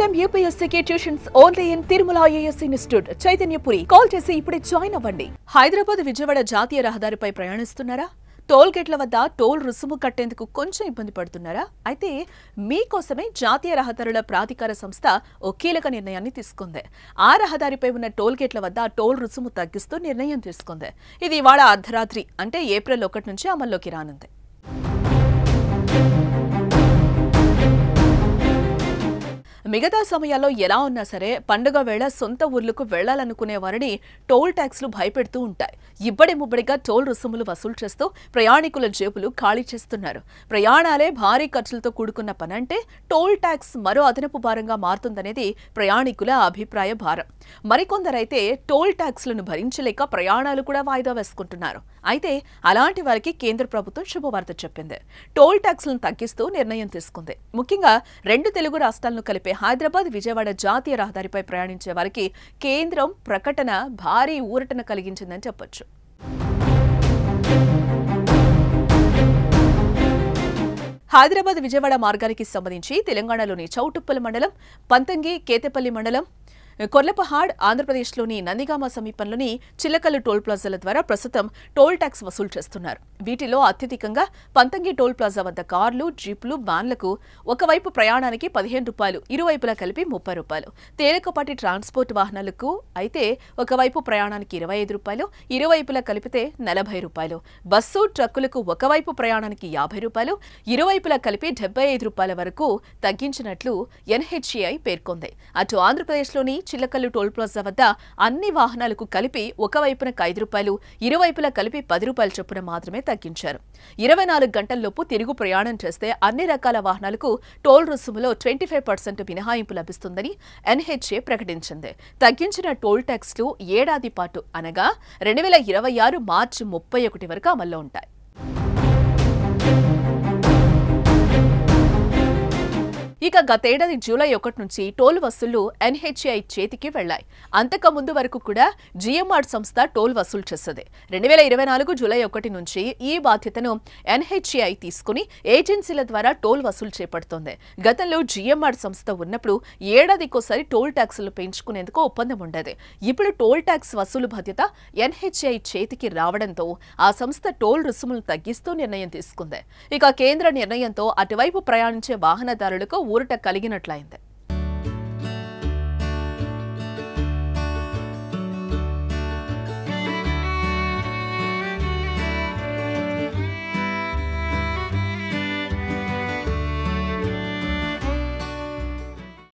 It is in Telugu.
IIM UPSC tuitions only in Tirumala IAS institute Chaitanyapuri. Call చేసి ఇప్పుడే జాయిన్ అవ్వండి. హైదరాబాద్ విజయవాడ జాతీయ రహదారిపై ప్రయాణిస్తున్నారా? టోల్ గేట్ల వద్ద టోల్ రుసుము కట్టేందుకు కొంచెం ఇబ్బంది పడుతున్నారా? అయితే మీకోసమే జాతీయ రహదారుల ప్రాధికార సంస్థ ఓ కీలక నిర్ణయాన్ని తీసుకుంది. ఆ రహదారిపై ఉన్న టోల్ గేట్ల వద్ద టోల్ రుసుము తగ్గిస్తూ నిర్ణయం తీసుకుంది. ఇది ఇవాళ అర్ధరాత్రి అంటే ఏప్రిల్ 1 నుంచి అమల్లోకి రానుంది. మిగతా సమయాల్లో ఎలా ఉన్నా సరే పండుగ వేళ సొంత ఊర్లకు వెళ్లాలనుకునే వారిని టోల్ ట్యాక్స్లు భయపెడుతూ ఉంటాయి. ఇబ్బడి ముబ్బడిగా టోల్ రుసుములు వసూలు చేస్తూ ప్రయాణికుల జేబులు ఖాళీ చేస్తున్నారు. ప్రయాణాలే భారీ ఖర్చులతో కూడుకున్న పనంటే టోల్ ట్యాక్స్ మరో అదనపు భారంగా మారుతుందనేది ప్రయాణికుల అభిప్రాయ భారం. మరికొందరైతే టోల్ ట్యాక్స్లను భరించలేక ప్రయాణాలు కూడా వాయిదా వేసుకుంటున్నారు. అయితే అలాంటి వారికి కేంద్ర ప్రభుత్వం శుభవార్త చెప్పింది. టోల్ ట్యాక్స్లను తగ్గిస్తూ నిర్ణయం తీసుకుంది. ముఖ్యంగా రెండు తెలుగు రాష్ట్రాలను కలిపే హైదరాబాద్ విజయవాడ జాతీయ రహదారిపై ప్రయాణించే వారికి కేంద్రం ప్రకటన భారీ ఊరటన కలిగించిందని చెప్పొచ్చు. హైదరాబాద్ విజయవాడ మార్గానికి సంబంధించి తెలంగాణలోని చౌటుప్పల్ మండలం, పంతంగి, కేతేపల్లి మండలం, కొర్లపహాడ్, ఆంధ్రప్రదేశ్లోని నందిగామ సమీపంలోని చిల్లకల్లు టోల్ ప్లాజాల ద్వారా ప్రస్తుతం టోల్ ట్యాక్స్ వసూలు చేస్తున్నారు. వీటిలో అత్యధికంగా పంతంగి టోల్ ప్లాజా వద్ద కార్లు, జీపులు, వ్యాన్లకు ఒకవైపు ప్రయాణానికి ₹15, ఇరువైపులా కలిపి ₹30. తేలికపాటి ట్రాన్స్పోర్ట్ వాహనాలకు అయితే ఒకవైపు ప్రయాణానికి ₹25, ఇరువైపులా కలిపితే ₹40. బస్సు, ట్రక్కులకు ఒకవైపు ప్రయాణానికి ₹50, ఇరువైపులా కలిపి ₹75 వరకు తగ్గించినట్లు NHAI పేర్కొంది. అటు ఆంధ్రప్రదేశ్లోని చిల్లకల్లు టోల్ ప్లాజా వద్ద అన్ని వాహనాలకు కలిపి ఒకవైపునకు ₹5, ఇరువైపులా కలిపి ₹10 చొప్పున మాత్రమే తగ్గించారు. 24 గంటల్లోపు తిరుగు ప్రయాణం చేస్తే అన్ని రకాల వాహనాలకు టోల్ రుసుములో 25% మినహాయింపు లభిస్తుందని NHA ప్రకటించింది. తగ్గించిన టోల్ ట్యాక్స్లు ఏడాది పాటు అనగా 2026 మార్చి 31 వరకు అమల్లో ఉంటాయి. ఇక గతేడాది జూలై 1 నుంచి టోల్ వసూళ్లు NHAI చేతికి వెళ్లాయి. అంతకుముందు వరకు కూడా GMR సంస్థ టోల్ వసూలు చేసేది. 2024 జూలై 1 నుంచి ఈ బాధ్యతను NHAI తీసుకుని ఏజెన్సీల ద్వారా టోల్ వసూలు చేపడుతోంది. గతంలో GMR సంస్థ ఉన్నప్పుడు ఏడాదికోసారి టోల్ ట్యాక్సులు పెంచుకునేందుకు ఒప్పందం ఉండేది. ఇప్పుడు టోల్ ట్యాక్స్ వసూలు బాధ్యత NHAI చేతికి రావడంతో ఆ సంస్థ టోల్ రుసుములు తగ్గిస్తూ నిర్ణయం తీసుకుంది. ఇక కేంద్ర నిర్ణయంతో అటువైపు ప్రయాణించే వాహనదారులకు ఊరట కలిగినట్లయింది.